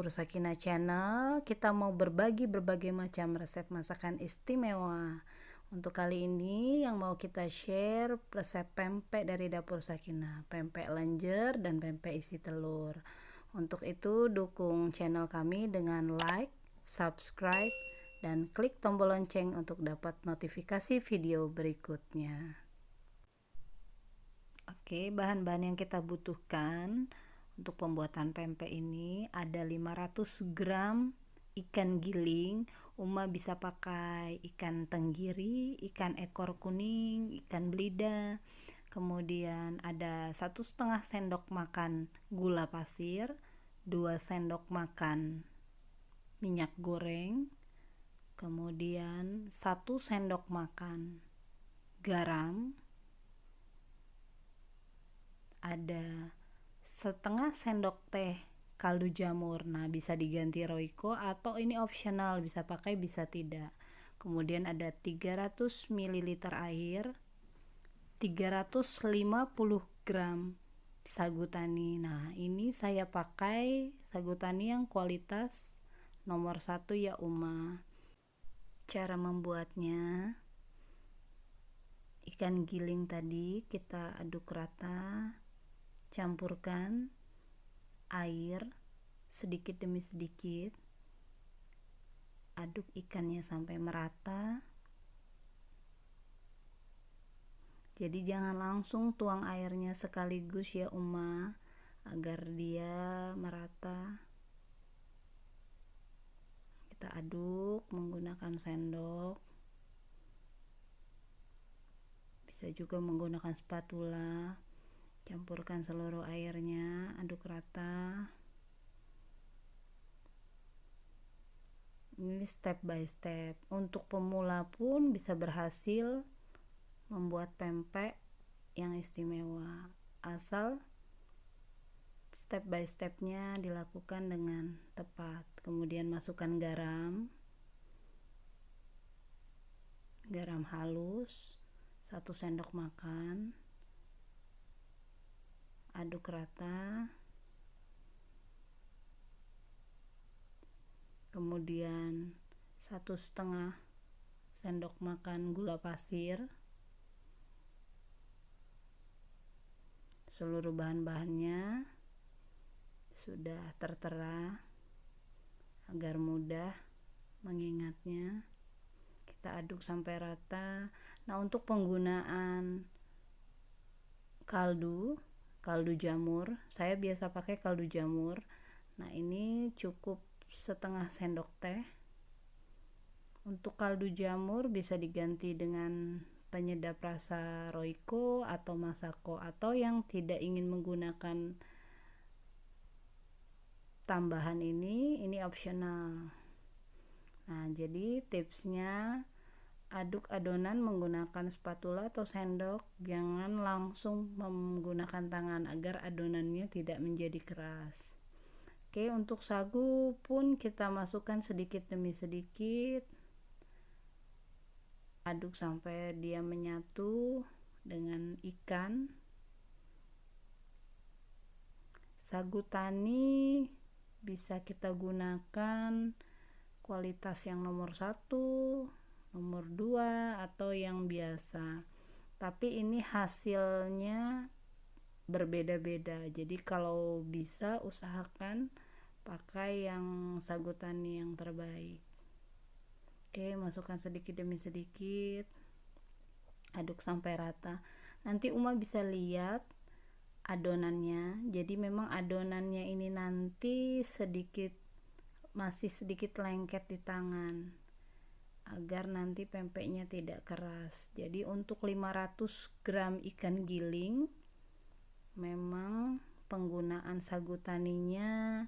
Dapur Sakinah Channel. Kita mau berbagi berbagai macam resep masakan istimewa. Untuk kali ini yang mau kita share resep pempek dari Dapur Sakinah, pempek lenjer dan pempek isi telur. Untuk itu dukung channel kami dengan like, subscribe, dan klik tombol lonceng untuk dapat notifikasi video berikutnya. Oke, bahan-bahan yang kita butuhkan untuk pembuatan pempek ini ada 500 gram ikan giling. Uma bisa pakai ikan tenggiri, ikan ekor kuning, ikan belida. Kemudian ada 1,5 sendok makan gula pasir, 2 sendok makan minyak goreng, kemudian 1 sendok makan garam, ada setengah sendok teh kaldu jamur. Nah, bisa diganti Royco atau ini opsional, bisa pakai bisa tidak. Kemudian ada 300 ml air, 350 gram sagu tani. Nah, ini saya pakai sagu tani yang kualitas nomor 1 ya Uma. Cara membuatnya, ikan giling tadi kita aduk rata, campurkan air sedikit demi sedikit, aduk ikannya sampai merata. Jadi jangan langsung tuang airnya sekaligus ya Uma, agar dia merata. Kita aduk menggunakan sendok, bisa juga menggunakan spatula. Campurkan seluruh airnya, aduk rata. Ini step by step. Untuk pemula pun bisa berhasil membuat pempek yang istimewa, asal step by stepnya dilakukan dengan tepat. Kemudian masukkan garam halus 1 sendok makan, aduk rata. Kemudian 1,5 sendok makan gula pasir. Seluruh bahan-bahannya sudah tertera agar mudah mengingatnya. Kita aduk sampai rata. Nah, untuk penggunaan kaldu jamur, saya biasa pakai kaldu jamur. Nah, ini cukup setengah sendok teh. Untuk kaldu jamur bisa diganti dengan penyedap rasa Royco atau Masako, atau yang tidak ingin menggunakan tambahan ini opsional. Nah, jadi tipsnya, aduk adonan menggunakan spatula atau sendok, jangan langsung menggunakan tangan agar adonannya tidak menjadi keras. Oke, untuk sagu pun kita masukkan sedikit demi sedikit, aduk sampai dia menyatu dengan ikan. Sagu tani bisa kita gunakan kualitas yang nomor 1, nomor 2, atau yang biasa. Tapi ini hasilnya berbeda-beda. Jadi kalau bisa usahakan pakai yang sagu tani yang terbaik. Oke, masukkan sedikit demi sedikit, aduk sampai rata. Nanti Uma bisa lihat adonannya. Jadi memang adonannya ini nanti masih sedikit lengket di tangan, agar nanti pempeknya tidak keras. Jadi untuk 500 gram ikan giling memang penggunaan sagu taninya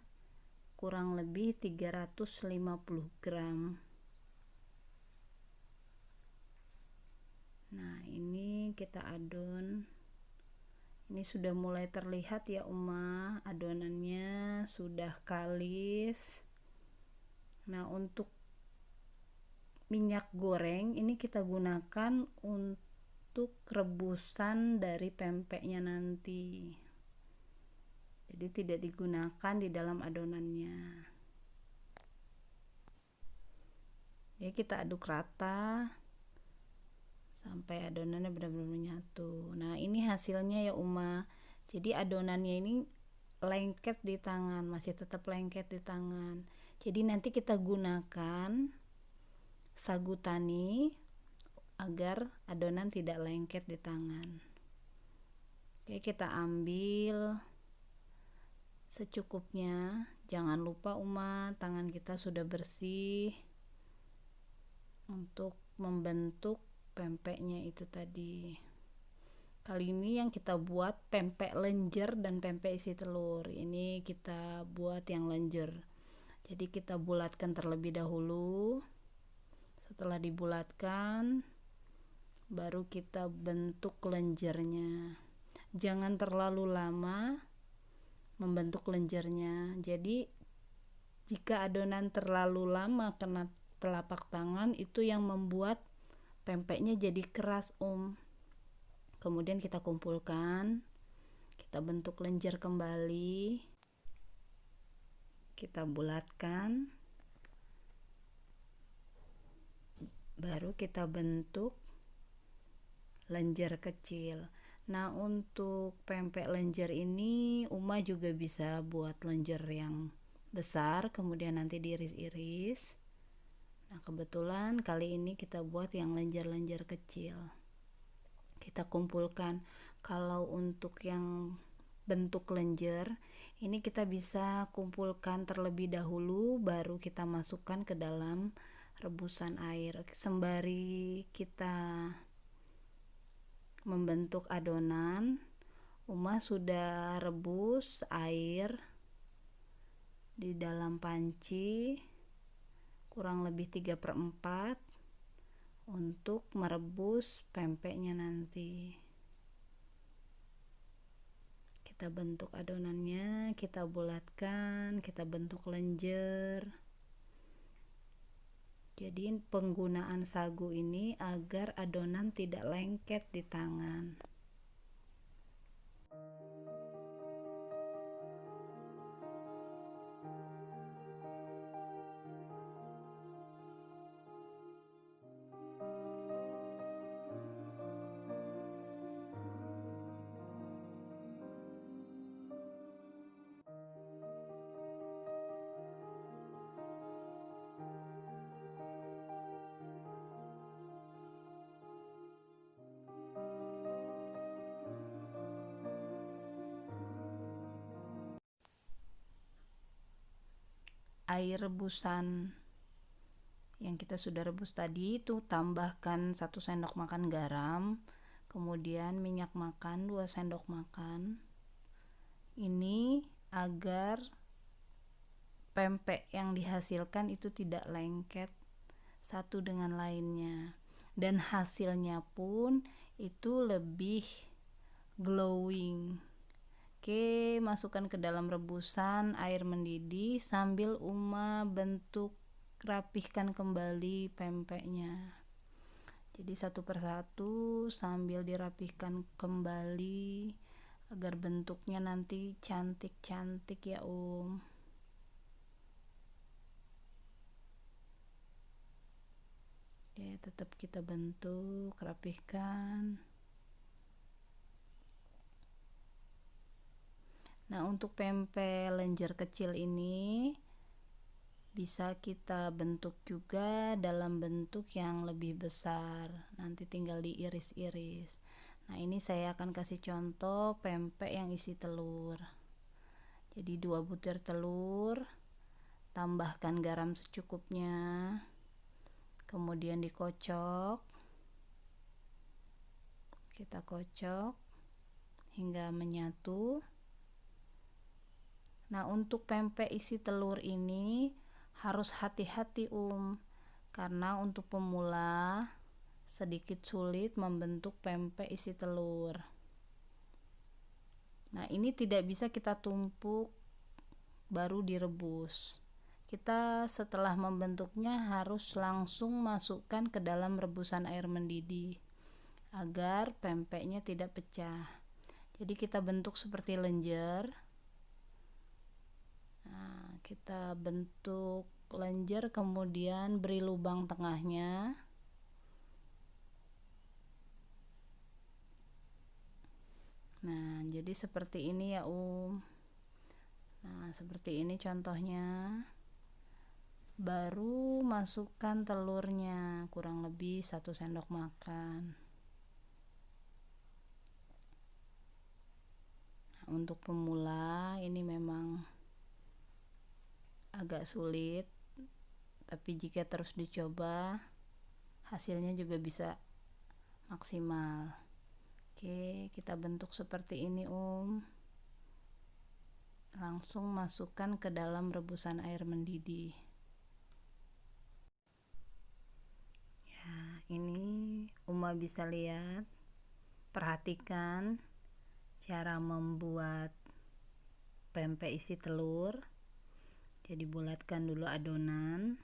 kurang lebih 350 gram. Nah, ini kita adon. Ini sudah mulai terlihat ya Uma, adonannya sudah kalis. Nah, untuk minyak goreng ini kita gunakan untuk rebusan dari pempeknya nanti. Jadi tidak digunakan di dalam adonannya. Jadi kita aduk rata sampai adonannya benar-benar menyatu. Nah, ini hasilnya ya Uma. Jadi adonannya ini lengket di tangan, masih tetap lengket di tangan. Jadi nanti kita gunakan sagu tani agar adonan tidak lengket di tangan. Oke, kita ambil secukupnya. Jangan lupa Uma, tangan kita sudah bersih untuk membentuk pempeknya itu tadi. Kali ini yang kita buat pempek lenjer dan pempek isi telur. Ini kita buat yang lenjer. Jadi kita bulatkan terlebih dahulu. Setelah dibulatkan, baru kita bentuk lenjernya. Jangan terlalu lama membentuk lenjernya. Jadi jika adonan terlalu lama kena telapak tangan, itu yang membuat pempeknya jadi keras Kemudian kita kumpulkan, kita bentuk lenjer kembali, kita bulatkan, baru kita bentuk lenjer kecil. Nah, untuk pempek lenjer ini Uma juga bisa buat lenjer yang besar, kemudian nanti diiris-iris. Nah, kebetulan kali ini kita buat yang lenjer-lenjer kecil. Kita kumpulkan. Kalau untuk yang bentuk lenjer ini kita bisa kumpulkan terlebih dahulu, baru kita masukkan ke dalam rebusan air. Sembari kita membentuk adonan, Uma sudah rebus air di dalam panci kurang lebih 3/4 untuk merebus pempeknya nanti. Kita bentuk adonannya, kita bulatkan, kita bentuk lenjer. Jadi penggunaan sagu ini agar adonan tidak lengket di tangan. Air rebusan yang kita sudah rebus tadi itu tambahkan 1 sendok makan garam, kemudian minyak makan 2 sendok makan. Ini agar pempek yang dihasilkan itu tidak lengket satu dengan lainnya, dan hasilnya pun itu lebih glowing. Oke, masukkan ke dalam rebusan, air mendidih sambil Uma bentuk rapihkan kembali pempeknya. Jadi satu persatu sambil dirapihkan kembali agar bentuknya nanti cantik-cantik ya Oke, tetap kita bentuk, rapihkan. Nah, untuk pempek lenjer kecil ini bisa kita bentuk juga dalam bentuk yang lebih besar, nanti tinggal diiris-iris. Nah, ini saya akan kasih contoh pempek yang isi telur. Jadi 2 butir telur, tambahkan garam secukupnya, kemudian dikocok. Kita kocok hingga menyatu. Nah, untuk pempek isi telur ini harus hati-hati karena untuk pemula sedikit sulit membentuk pempek isi telur. Nah, ini tidak bisa kita tumpuk baru direbus. Kita setelah membentuknya harus langsung masukkan ke dalam rebusan air mendidih agar pempeknya tidak pecah. Jadi kita bentuk seperti lenjer. Nah, kita bentuk lenjer, kemudian beri lubang tengahnya. Nah, jadi seperti ini ya Nah, seperti ini contohnya. Baru masukkan telurnya, kurang lebih 1 sendok makan. Nah, untuk pemula ini memang agak sulit, tapi jika terus dicoba, hasilnya juga bisa maksimal. Oke, kita bentuk seperti ini langsung masukkan ke dalam rebusan air mendidih. Ya, ini Uma bisa lihat, perhatikan cara membuat pempek isi telur. Jadi bulatkan dulu adonan,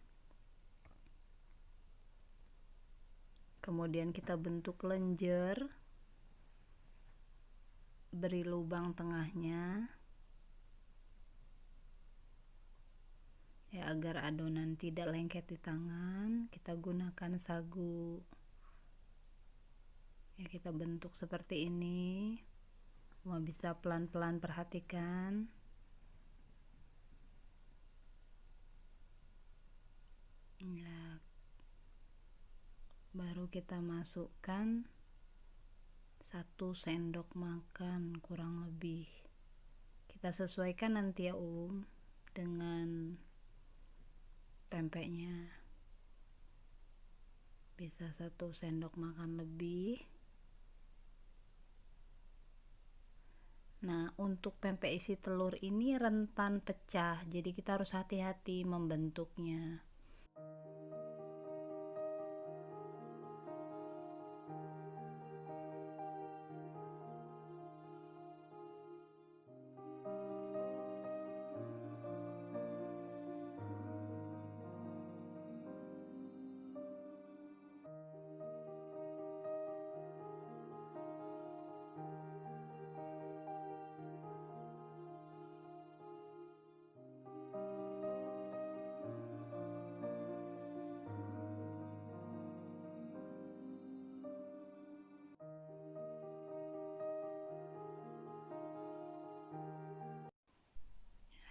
kemudian kita bentuk lenjer, beri lubang tengahnya ya, agar adonan tidak lengket di tangan. Kita gunakan sagu ya, kita bentuk seperti ini. Mau bisa pelan-pelan perhatikan. Ya, baru kita masukkan 1 sendok makan kurang lebih. Kita sesuaikan nanti ya dengan pempeknya. Bisa 1 sendok makan lebih. Nah, untuk pempek isi telur ini rentan pecah, jadi kita harus hati-hati membentuknya.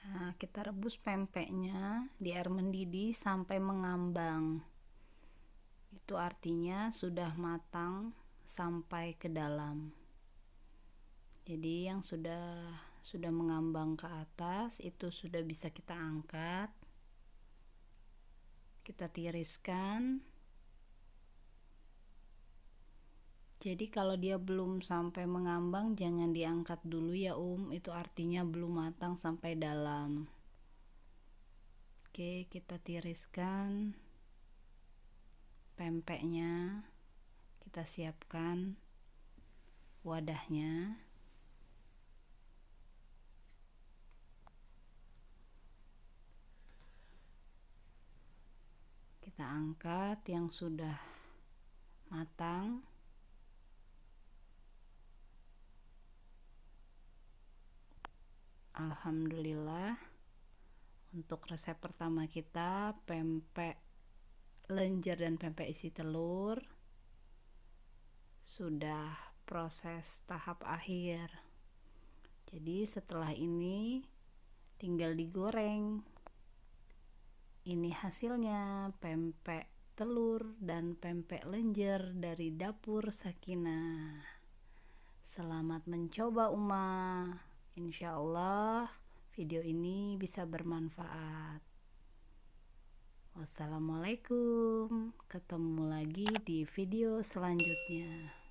Nah, kita rebus pempeknya di air mendidih sampai mengambang. Itu artinya sudah matang sampai ke dalam. Jadi yang sudah mengambang ke atas itu sudah bisa kita angkat. Kita tiriskan. Jadi kalau dia belum sampai mengambang jangan diangkat dulu ya itu artinya belum matang sampai dalam. Oke, kita tiriskan pempeknya. Kita siapkan wadahnya. Kita angkat yang sudah matang. Alhamdulillah, untuk resep pertama kita pempek lenjer dan pempek isi telur sudah proses tahap akhir. Jadi setelah ini tinggal digoreng. Ini hasilnya pempek telur dan pempek lenjer dari dapur Sakinah. Selamat mencoba Insya Allah video ini bisa bermanfaat. Wassalamualaikum, ketemu lagi di video selanjutnya.